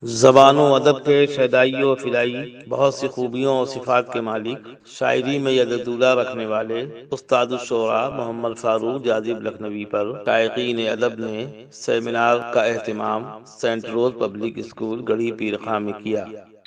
زبان و ادب کے شیدائی و فدائی، بہت سی خوبیوں اور صفات کے مالک، شاعری میں یددولہ رکھنے والے استاد الشعراء محمد فاروق جاذب لکھنوی پر شائقین ادب نے سیمینار کا اہتمام سینٹ روز پبلک اسکول گڑھی پیر خاں میں کیا۔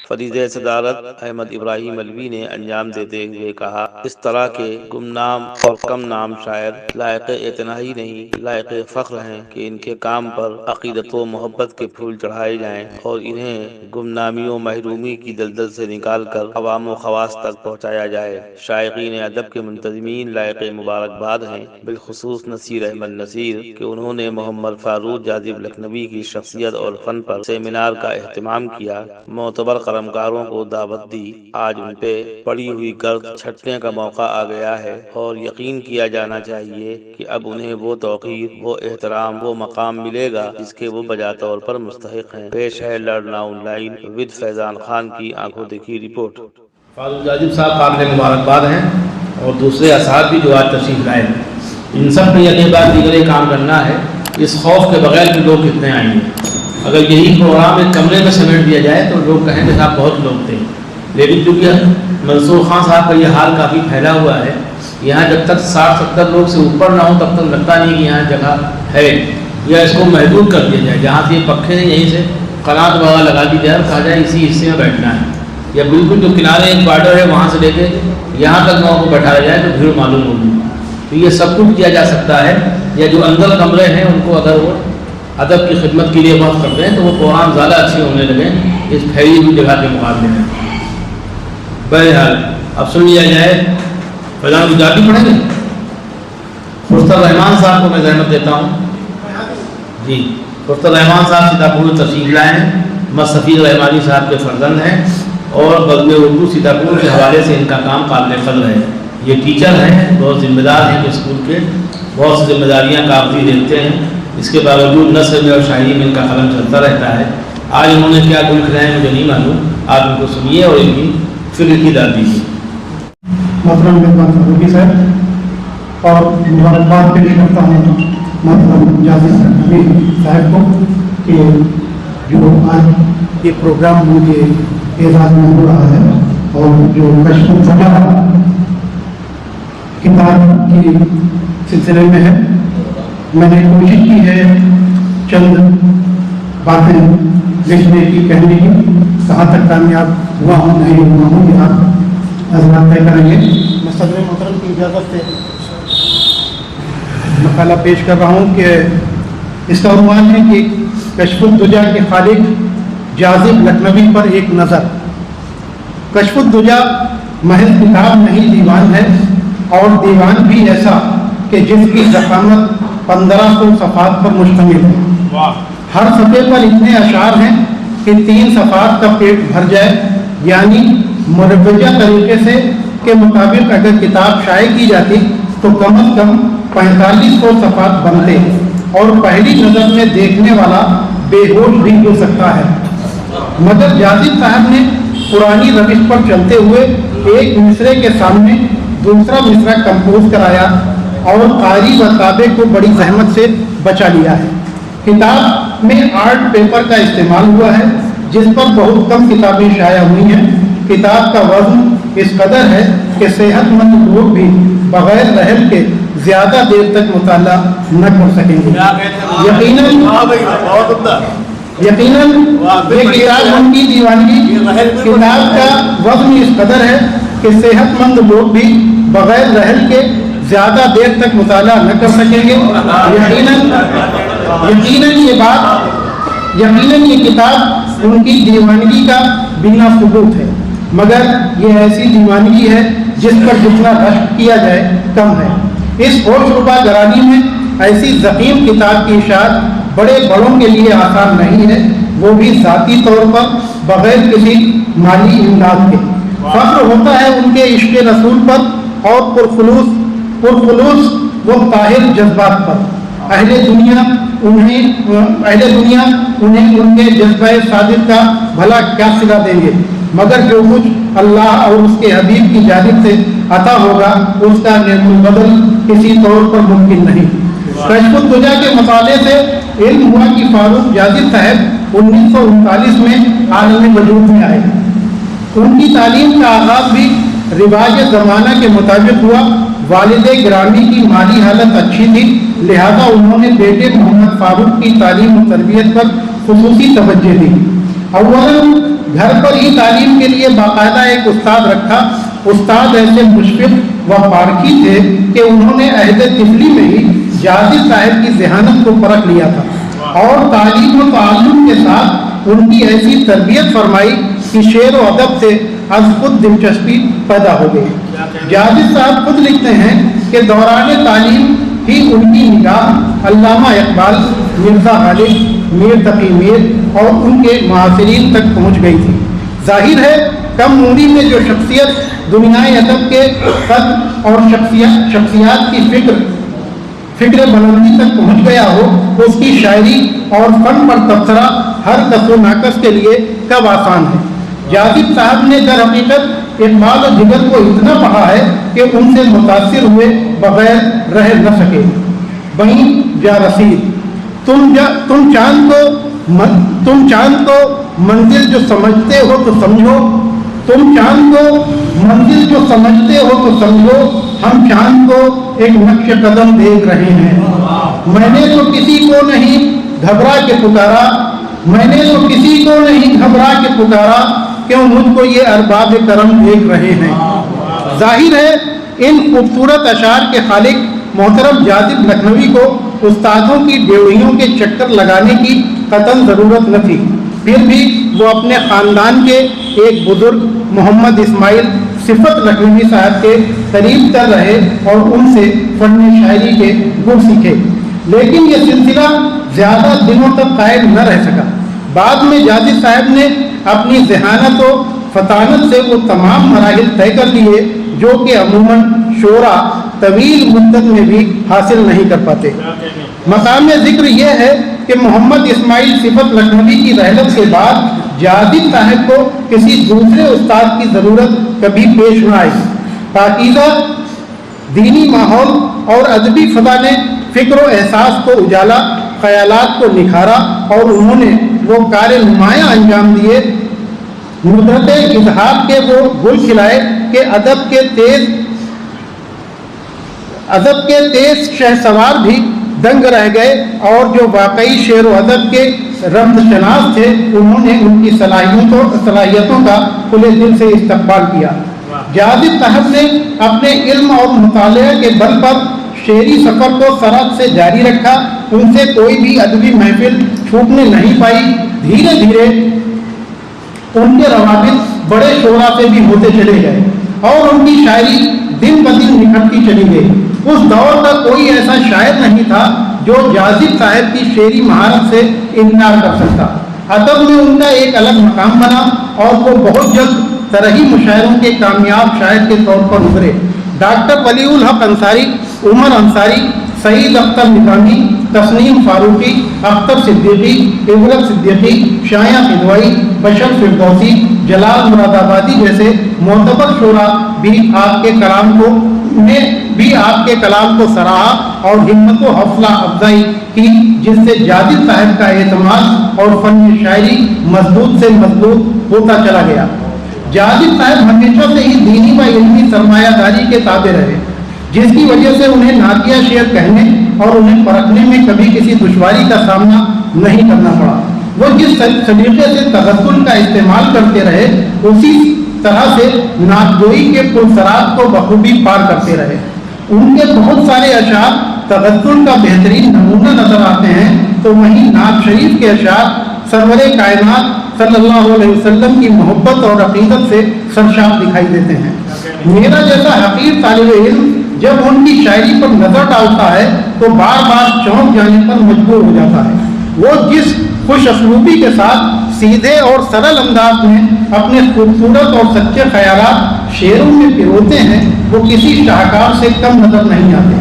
فریضہ صدارت احمد ابراہیم علوی نے انجام دیتے ہوئے کہا، اس طرح کے گمنام اور کم نام شاعر لائق اعتنا ہی نہیں، لائق فخر ہیں کہ ان کے کام پر عقیدت و محبت کے پھول چڑھائے جائیں اور انہیں گمنامی و محرومی کی دلدل سے نکال کر عوام و خواص تک پہنچایا جائے۔ شائقین ادب کے منتظمین لائق مبارکباد ہیں، بالخصوص نصیر احمد نصیر کہ انہوں نے محمد فاروق جاذب لکھنوی کی شخصیت اور فن پر سیمینار کا اہتمام کیا۔ معتبر قلمکاروں کو دعوت دی۔ آج ان پہ پڑی ہوئی گرد چھٹنے کا موقع آ گیا ہے اور یقین کیا جانا چاہیے کہ اب انہیں وہ توقیر، وہ احترام، وہ مقام ملے گا جس کے وہ بجا طور پر مستحق ہیں۔ پیش ہے لڑنا آن لائن ود فیضان خان کی آنکھوں دیکھی رپورٹ۔ فاروق جاذب صاحب قابل مبارکباد ہیں اور دوسرے اصحاب بھی جو آج تشریف لائے ہیں، ان سب نے یہ بات دیگر کام کرنا ہے، اس خوف کے بغیر کہ لوگ کتنے آئیں گے۔ اگر یہی پروگرام ایک کمرے میں سمیٹ دیا جائے تو لوگ کہیں کہ صاحب بہت لوگ تھے، لیکن چونکہ منصور خان صاحب کا یہ حال کافی پھیلا ہوا ہے، یہاں جب تک 60-70 لوگ سے اوپر نہ ہو تب تک لگتا نہیں کہ یہاں جگہ ہے، یا اس کو محدود کر دیا جائے، جہاں سے یہ پکھے ہیں یہیں سے قنات وغیرہ لگا دی جائے اور کہا جائے اسی حصے میں بیٹھنا ہے، یا بالکل جو کنارے ایک بارڈر ہے وہاں سے لے کے یہاں تک لوگوں کو بیٹھایا جائے تو بھیڑ معلوم ہوگی۔ تو یہ سب کچھ کیا جا سکتا ہے، یا جو اندر کمرے ہیں ان کو اگر وہ ادب کی خدمت کے لیے وقت کرتے ہیں تو وہ پروگرام زیادہ اچھے ہونے لگیں اس پھیلی ہوئی جگہ کے مقابلے میں۔ بہرحال اب سن لیا جائے، فیضان گجاتی پڑھیں گے؟ خرسر رحمان صاحب کو میں زحمت دیتا ہوں جی۔ خرسر رحمان صاحب سیتاپور تشریف لائے ہیں، مصطفی رحمانی صاحب کے فرزند ہیں اور بزم اردو سیتاپور کے حوالے سے ان کا کام قابل قدر ہے۔ یہ ٹیچر ہیں، بہت ذمہ دار ہیں کہ اسکول کے بہت سی ذمہ داریاں کاغذی دیکھتے ہیں، اس کے باوجود نثر میں اور شاعری میں ان کا قلم چلتا رہتا ہے۔ آج انہوں نے کیا گل کھلائے ہیں مجھے نہیں معلوم، آپ ان کو سنیے اور ان کی فکر کی داد دیجیے۔ محترم مہمان فاروقی صاحب اور مبارکباد پیش کرتا ہوں محترم جاذب لکھنوی صاحب کو کہ جو آج یہ پروگرام مجھے اعزاز میں ہو رہا ہے، اور جو کشف الفجا کتاب کے سلسلے میں ہے، میں نے کوشش کی ہے چند باتیں لکھنے کی، کہنے کی، کہاں تک کامیاب ہوا ہوں نہیں ہوا ہوں یہ آپ حضرات طے کریں گے۔ میں صدر محترم کی اجازت سے مقالہ پیش کر رہا ہوں کہ اس کا عنوان ہے کہ کشف الدجا کے خالق جاذب لکھنوی پر ایک نظر۔ کشف الدجا محض کتاب نہیں دیوان ہے، اور دیوان بھی ایسا کہ جس کی ضخامت 1500 صفحات پر مشتمل ہے۔ ہر صفحے پر اتنے اشعار ہیں کہ 3 صفحات کا پیٹ بھر جائے، یعنی مروجہ طریقے سے کے مطابق اگر کتاب شائع کی جاتی تو کم از کم 4500 صفحات بنتے، اور پہلی نظر میں دیکھنے والا بے ہوش بھی ہو سکتا ہے۔ مگر جاذب صاحب نے پرانی روش پر چلتے ہوئے ایک مصرے کے سامنے دوسرا مصرع کمپوز کرایا اور قاری و تابع کو بڑی زحمت سے بچا لیا ہے۔ کتاب میں آرٹ پیپر کا استعمال ہوا ہے، جس پر بہت کم کتابیں شائع ہوئی ہیں۔ کتاب کا وزن اس قدر ہے کہ صحت مند لوگ بھی بغیر رحل کے زیادہ دیر تک مطالعہ نہ کر سکیں گے۔ یقیناً یہ کتاب ان کی دیوانگی، کتاب کا وزن اس قدر ہے کہ صحت مند لوگ بھی بغیر رحل کے زیادہ دیر تک مطالعہ نہ کر سکیں گے۔ یقیناً یہ کتاب ان کی دیوانگی کا بنا ثبوت ہے، مگر یہ ایسی دیوانگی ہے جس پر جتنا رشک کیا جائے کم ہے۔ اس ہوش ربا گرانی میں ایسی ضخیم کتاب کی اشاعت بڑے بڑوں کے لیے آسان نہیں ہے، وہ بھی ذاتی طور پر بغیر کسی مالی امداد کے۔ فخر ہوتا ہے ان کے عشق رسول پر اور پرخلوص و طاہر جذبات پر۔ اہل دنیا انہیں ان کے جذبہ صادق کا بھلا کیا صلہ دیں گے، مگر جو کچھ اللہ اور اس کے حبیب کی جانب سے عطا ہوگا اس کا نعم البدل کسی طور پر ممکن نہیں۔ کشف الدجا کے مطالعے سے علم ہوا کہ فاروق جازب صاحب 1939 میں عالم وجود میں آئے۔ ان کی تعلیم کا آغاز بھی رواج زمانہ کے مطابق ہوا۔ والد گرامی کی مالی حالت اچھی تھی، لہذا انہوں نے بیٹے محمد فاروق کی تعلیم و تربیت پر خصوصی توجہ دی۔ اولاً گھر پر ہی تعلیم کے لیے باقاعدہ ایک استاد رکھا۔ استاد ایسے مشفق و پارکی تھے کہ انہوں نے عہد طفلی میں ہی جازب صاحب کی ذہانت کو پرکھ لیا تھا اور تعلیم و تعلم کے ساتھ ان کی ایسی تربیت فرمائی کہ شعر و ادب سے از خود دلچسپی پیدا ہو گئی۔ جازب صاحب خود لکھتے ہیں کہ دوران تعلیم ہی ان کی نگاہ علامہ اقبال، مرزا غالب، میر تقی میر اور ان کے معاصرین تک پہنچ گئی تھی۔ ظاہر ہے کم عمری میں جو شخصیت دنیائے ادب کے قد اور شخصیات کی فکر بلندی تک پہنچ گیا ہو، اس کی شاعری اور فن پر تبصرہ ہر کس و ناقص کے لیے کب آسان ہے۔ جازب صاحب نے در حقیقت اقبال و دیگر کو اتنا پڑھا ہے کہ ان سے متاثر ہوئے بغیر رہ نہ سکے۔ وہیں جا رسید تم چاند کو منزل جو سمجھتے ہو تو سمجھو، تم چاند کو منزل جو سمجھتے ہو تو سمجھو، ہم چاند کو ایک نقش قدم دیکھ رہے ہیں۔ میں نے تو کسی کو نہیں گھبرا کے پکارا، میں نے تو کسی کو نہیں گھبرا کے پکارا، کیوں مجھ کو یہ ارباب کرم دیکھ رہے ہیں۔ ظاہر ہے ان خوبصورت اشعار کے خالق محترم جازب لکھنوی کو استادوں کی ڈیوڑیوں کے چکر لگانے کی قطعاً ضرورت نہ تھی، پھر بھی وہ اپنے خاندان کے ایک بزرگ محمد اسماعیل صفت لکھنوی صاحب کے قریب تر رہے اور ان سے فن شاعری کے گن سیکھے، لیکن یہ سلسلہ زیادہ دنوں تک قائم نہ رہ سکا۔ بعد میں جازب صاحب نے اپنی ذہانت و فطانت سے وہ تمام مراحل طے کر لیے جو کہ عموماً شعرا طویل مدت میں بھی حاصل نہیں کر پاتے۔ مقام ذکر یہ ہے کہ محمد اسماعیل صفت لکھنوی کی رحلت کے بعد جازب صاحب کو کسی دوسرے استاد کی ضرورت کبھی پیش نہ آئی۔ پاکیزہ دینی ماحول اور ادبی فضا نے فکر و احساس کو اجالا، خیالات کو نکھارا اور انہوں نے وہ کار نمایاں انجام دیے، ندرت اظہار کے وہ گل کھلائے کہ ادب کے تیز شہسوار بھی دنگ رہ گئے، اور جو واقعی شعر و ادب کے رمز شناس تھے انہوں نے ان کی صلاحیتوں کا کھلے دل سے استقبال کیا۔ جازب صاحب نے اپنے علم اور مطالعہ کے بل پر شعری سفر کو سرحد سے جاری رکھا، ان سے کوئی بھی ادبی محفل چھوٹنے نہیں پائی۔ دھیرے دھیرے ان کے روابط بڑے شعراء سے بھی ہوتے چلے گئے اور ان کی شاعری دن بدن نکھرتی چلی گئی۔ اس دور کا کوئی ایسا شاعر نہیں تھا جو جازب صاحب کی شعری مہارت سے انکار کر سکتا۔ ادب میں ان کا ایک الگ مقام بنا اور وہ بہت جلد طرحی مشاعروں کے کامیاب شاعر کے طور پر ابھرے۔ ڈاکٹر ولی الحق انصاری، عمر انصاری، سعید اختر نظامی، تسنیم فاروقی، اختر صدیقی، ابرک صدیقی، شایع قدوائی، بشر فردوسی، جلال مراد آبادی جیسے معتبر شعراء بھی آپ کے کلام کو سراہا اور ہمت و حوصلہ افزائی کی، جس سے جازب صاحب کا اعتماد اور فن شاعری مضبوط سے مضبوط ہوتا چلا گیا۔ جازب صاحب ہمیشہ سے ہی دینی و علمی سرمایہ داری کے تابع رہے، جس کی وجہ سے انہیں نعتیہ شعر کہنے اور انہیں پرکھنے میں کبھی کسی دشواری کا سامنا نہیں کرنا پڑا۔ وہ جس طریقے سے تغزل کا استعمال کرتے رہے اسی طرح سے نعت گوئی کے پرسرات کو بخوبی پار کرتے رہے۔ ان کے بہت سارے اشعار تغزل کا بہترین نمونہ نظر آتے ہیں، تو وہیں نعت شریف کے اشعار سرور کائنات صلی اللہ علیہ وسلم کی محبت اور عقیدت سے سرشار دکھائی دیتے ہیں۔ میرا جیسا حقیر طالب علم جب ان کی شاعری پر نظر ڈالتا ہے تو بار بار چونک جانے پر مجبور ہو جاتا ہے۔ وہ جس خوش اسلوبی کے ساتھ سیدھے اور سرل انداز میں اپنے خوبصورت اور سچے خیالات شعروں میں پروتے ہیں، وہ کسی شاہکار سے کم نظر نہیں آتے۔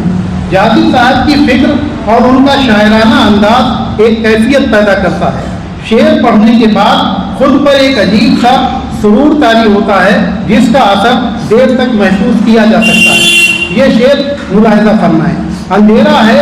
جازب صاحب کی فکر اور ان کا شاعرانہ انداز ایک کیفیت پیدا کرتا ہے۔ شعر پڑھنے کے بعد خود پر ایک عجیب سا سرور طاری ہوتا ہے جس کا اثر دیر تک محسوس کیا جا سکتا ہے۔ یہ شعر ملاحظہ فرمائیں۔ اندھیرا ہے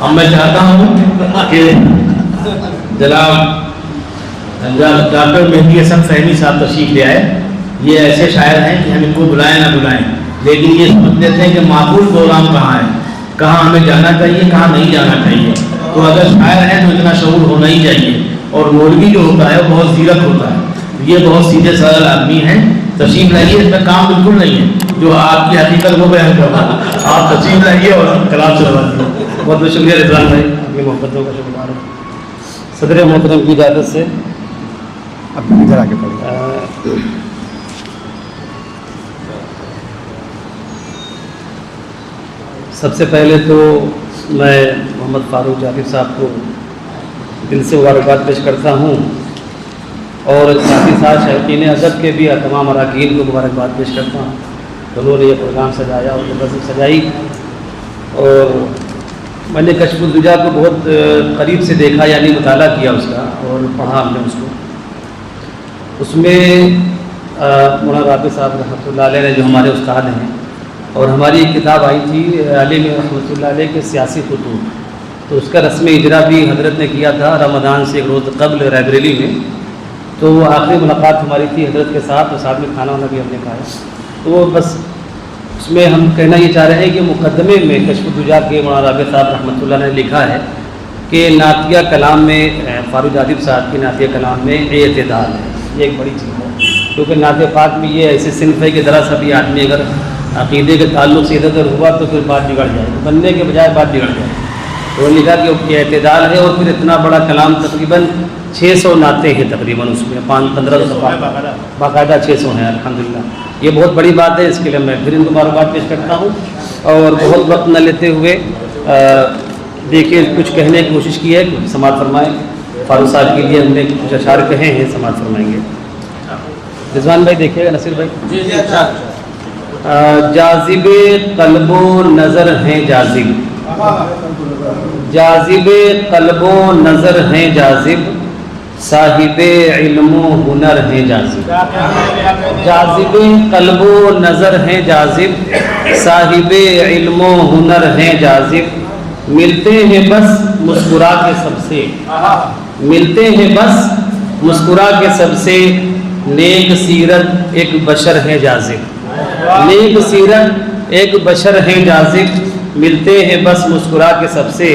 اب میں چاہتا ہوں کہ جناب ڈاکٹر مہدی حسن فہمی صاحب تشریف لے آئے. یہ ایسے شاعر ہیں کہ ہم ان کو بلائیں نہ بلائیں لیکن یہ سمجھ لیتے ہیں کہ معقول پروگرام کہاں ہے, کہاں ہمیں جانا چاہیے, کہاں نہیں جانا چاہیے. تو اگر شاعر ہیں تو اتنا شعور ہونا ہی چاہیے. اور مولوی جو ہوتا ہے وہ بہت زیرک ہوتا ہے. یہ بہت سیدھے سادہ آدمی ہیں. تشریف لائیے, اس میں کام بالکل نہیں ہے جو آپ کی حقیقت کو بیان کرنا. آپ تشریف لائیے اور کلام چلوا دیجیے. بہت بہت شکریہ رضوان بھائی, اپنی محبتوں کا شکریہ. صدر محترم کی اجازت سے اب ادھر آگے پڑھیں. سب سے پہلے تو میں محمد فاروق جعفر صاحب کو دل سے مبارکباد پیش کرتا ہوں اور ساتھ ہی ساتھ شائقین ادب کے بھی تمام اراکین کو مبارکباد پیش کرتا ہوں. انہوں نے یہ پروگرام سجایا اور نظم سجائی. اور میں نے کشف الدجا کو بہت قریب سے دیکھا, یعنی مطالعہ کیا اس کا اور پڑھا ہم نے اس کو. اس میں مولانا رابع صاحب رحمۃ اللہ علیہ نے جو ہمارے استاد ہیں, اور ہماری ایک کتاب آئی تھی عالم رحمۃ اللہ علیہ کے سیاسی خطوط, تو اس کا رسم اجرا بھی حضرت نے کیا تھا رمضان سے ایک روز قبل رائے میں. تو وہ آخری ملاقات ہماری تھی حضرت کے ساتھ, اور ساتھ میں کھانا وانا بھی ہم نے کھایا. تو وہ بس اس میں ہم کہنا یہ چاہ رہے ہیں کہ مقدمے میں کشف الدجا کے مولانا رابع صاحب رحمۃ اللہ نے لکھا ہے کہ نعتیہ کلام میں فاروق جعفر صاحب کی نعتیہ کلام میں اعتدال ہے. یہ ایک بڑی چیز ہے, کیونکہ نعت پاک میں یہ ایسی صنف ہے کہ ذرا سا بھی آدمی اگر عقیدے کے تعلق سے ادھر ادھر ہوا تو پھر بات بگڑ جائے, بننے کے بجائے بات بگڑ جائے. تو لکھا کہ اعتدال ہے, اور پھر اتنا بڑا کلام تقریباً 600 نعتیں ہیں تقریباً, اس میں 15 صفحات باقاعدہ 600 ہیں. الحمدللہ یہ بہت بڑی بات ہے. اس کے لیے میں پھر ان کو مبارکباد پیش کرتا ہوں. اور بہت وقت نہ لیتے ہوئے دیکھیے کچھ کہنے کی کوشش کی ہے, سماعت فرمائیں. فاروق صاحب کے لیے ہم نے کچھ اشعار کہے ہیں, سماعت فرمائیں گے. رضوان بھائی دیکھیے گا, نصیر بھائی. جی جاذب قلب و نظر ہیں جاذب, جاذب قلب و نظر ہیں جاذب, صاحب علم و ہنر ہیں جاذب. جاذب قلب و نظر ہیں جاذب, صاحب علم و ہنر ہیں جاذب. ملتے ہیں بس مسکرا کے سب سے, ملتے ہیں بس مسکرا کے سب سے, نیک سیرت ایک بشر ہے جاذب. نیک سیرت ایک بشر ہے جاذب, ملتے ہیں بس مسکرا کے سب سے,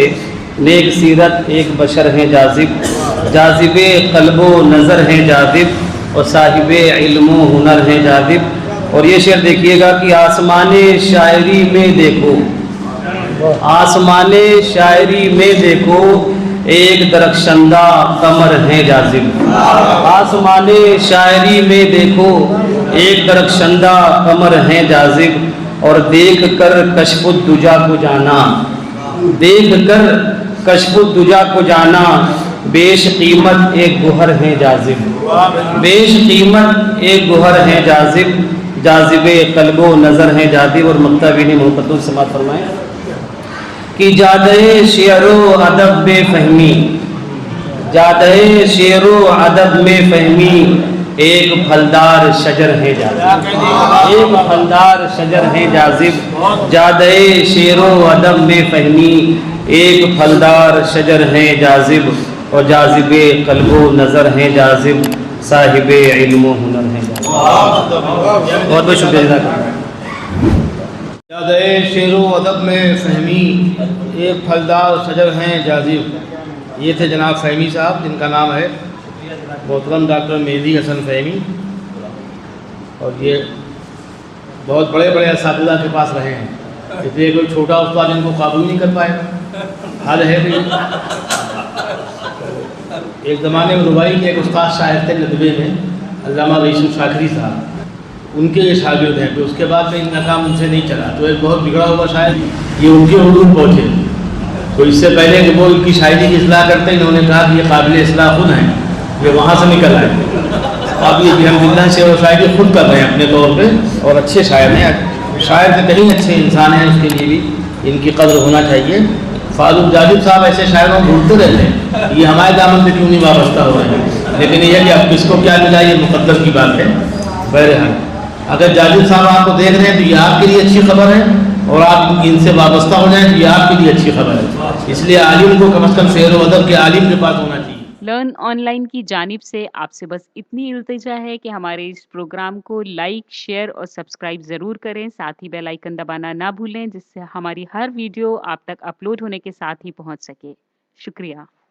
نیک سیرت ایک بشر ہے جاذب. جاذب قلب و نظر ہے جاذب, اور صاحب علم و ہنر ہے جاذب. اور یہ شعر دیکھیے گا کہ آسمان شاعری میں دیکھو, آسمان شاعری میں دیکھو, ایک درخشندہ قمر ہے جاذب. آسمان شاعری میں دیکھو, ایک درخشندہ قمر ہے جاذب. اور دیکھ کر کشف الدجا کو جانا, دیکھ کر کشف الدجا کو جانا, بیش قیمت ایک گوہر ہے جاذب. بیش قیمت ایک گوہر ہے جاذب. جاذب قلب و نظر ہے جاذب. اور مقطع بھی محبتوں سے سماعت فرمائیں کہ جادے شعر و ادب میں فہمی, جادے شعر و ادب میں فہمی, ایک پھلدار شجر ہے جاذب. ایک پھلدار شجر ہے جاذب. جادے شعر و ادب میں فہمی, ایک پھلدار شجر ہے جاذب. اور جاذب قلب و نظر ہے جاذب, صاحب علم و ہنر ہے جاذب. بہت بہت شکریہ. جادے شعر و ادب میں فہمی, ایک پھلدار شجر ہیں جاذب. یہ تھے جناب فہمی صاحب, جن کا نام ہے محترم ڈاکٹر مہدی حسن فہمی. اور یہ بہت بڑے بڑے اساتذہ کے پاس رہے ہیں, اس لیے کوئی چھوٹا استاد ان کو قابو نہیں کر پائے. حال ہے بھی ایک زمانے میں ربائی کے ایک استاد شاعر تھے ندوے میں, علامہ رئیس الشاکری صاحب, ان کے یہ شاگرد ہیں. پھر اس کے بعد میں ان کا کام ان سے نہیں چلا, تو ایک بہت بگڑا ہوا شاعر یہ ان کے حضور پہنچے. تو اس سے پہلے کہ وہ ان کی شاعری کی اصلاح کرتے, انہوں نے کہا کہ یہ قابل اصلاح خود ہیں, یہ وہاں سے نکل آئے. اب یہ الحمدللہ شعر و شاعری خود کر رہے ہیں اپنے طور پہ, اور اچھے شاعر ہیں. شاعر سے کہیں اچھے انسان ہیں, اس کے لیے بھی ان کی قدر ہونا چاہیے. فاروق جعفر صاحب ایسے شاعروں کو ڈھونڈتے رہتے ہیں, یہ ہمارے دامن سے کیوں نہیں وابستہ ہو رہے ہیں. لیکن یہ ہے کہ اب کس کو کیا ملا یہ مقدر کی بات ہے. بہرحال اگر جعفر صاحب آپ کو دیکھ رہے ہیں تو یہ آپ کے لیے اچھی خبر ہے, اور آپ ان سے وابستہ ہو جائیں تو یہ آپ کے لیے اچھی خبر ہے. اس لیے عالم کو کم از کم شعر و ادب کے عالم کے پاس ہونا چاہیے. لرن آن لائن کی جانب سے آپ سے بس اتنی التجا ہے کہ ہمارے اس پروگرام کو لائک، شیئر اور سبسکرائب ضرور کریں. ساتھ ہی بیل آئیکن دبانا نہ بھولیں، جس سے ہماری ہر ویڈیو آپ تک اپلوڈ ہونے کے ساتھ ہی پہنچ سکے. شکریہ.